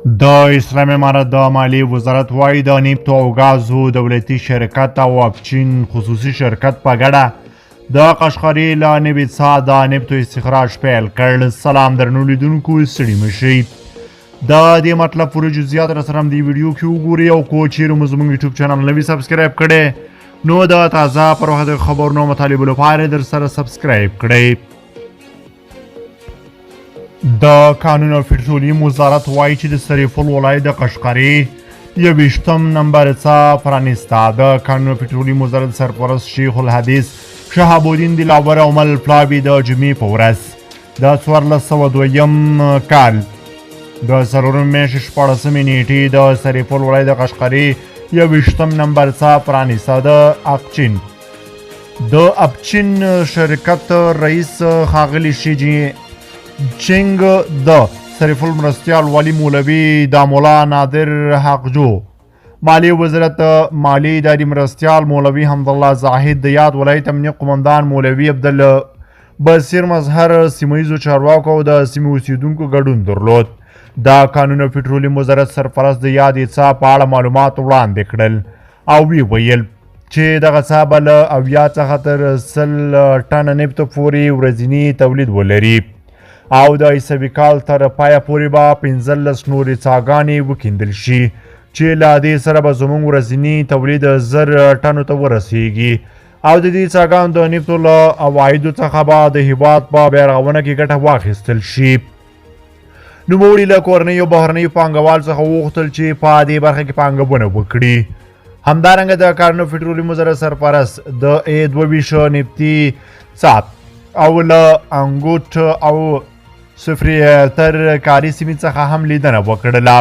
د اسلامي امارت د مالیې وزارت وایي د نفت او ګازو دولتي شرکت او اپچین خصوصي شرکت په ګډه د قشقري له نوي څخه د نفتو استخراج پیل کړ. سلام درنو لیدونکو، ستړي مه شئ. د دې مطلب پوره جزئیات راسره هم دې ویډیو کې وګورئ او که چیرې مو زموږ یوټیوب چینل نه وي سبسکرایب کړی نو د تازه پر وخت د خبرونو او مطالبو لپاره در سره سبسکرایب کړئ. د قانون او پټرولیم وزارت وایي چې د سرپل ولایت د قشقري 21 نمبر څخه پرانیسته. د قانون او پټرولیم وزارت سرپرست شیخ الحدیث شهاب الدین دلاور او مل پلاوي د جمعې په ورځ د 1402 کال د څلورم میاشتې 14 نیټې د سرپل ولایت د قشقري 21 نمبر څخه پرانیسته. د اپچین شرکت رئیس ښاغلي شیجی چنګ د سرپل مرستیال ولی مولوي د مولا نادر حقجو مالیې وزارت مالی اداري مرستیال مولوي حمدالله زاهد د یاد ولایت امنیه قمندان مولوي عبدالبصیر مظهر سیمه چارواکو او د سیمې اوسیدونکو ګډون درلود. د قانون او پټرولیم وزارت سرپرست د یادې څاه په اړه معلومات وړاندې کړل او وی ویل چې دغه څاه به له 80 څخه تر 100 ټنه نفت پورې ورځنی تولید ولري او د عیسوي کال تر پایه پورې به 15 نورې څاګانې وکیندل شي چې له دې سره به زموږ ورځني تولید 1000 ټنو ته ورسیږي او د دې څاګانو د نفتو له عوایدو څخه به د هیواد په بیارغونه کې ګټه واخیستل شي. نوموړي له کورنیو او بهرنیو پانګوال څخه وغوښتل چې په دې برخه کې پانګونه وکړي. همدارنګه د قانون او پټرولیم وزارت سرپرست د A22 نفتي څاه او له انګوټ او صفري تر کاري سیمې څخه هم لیدنه وکړله.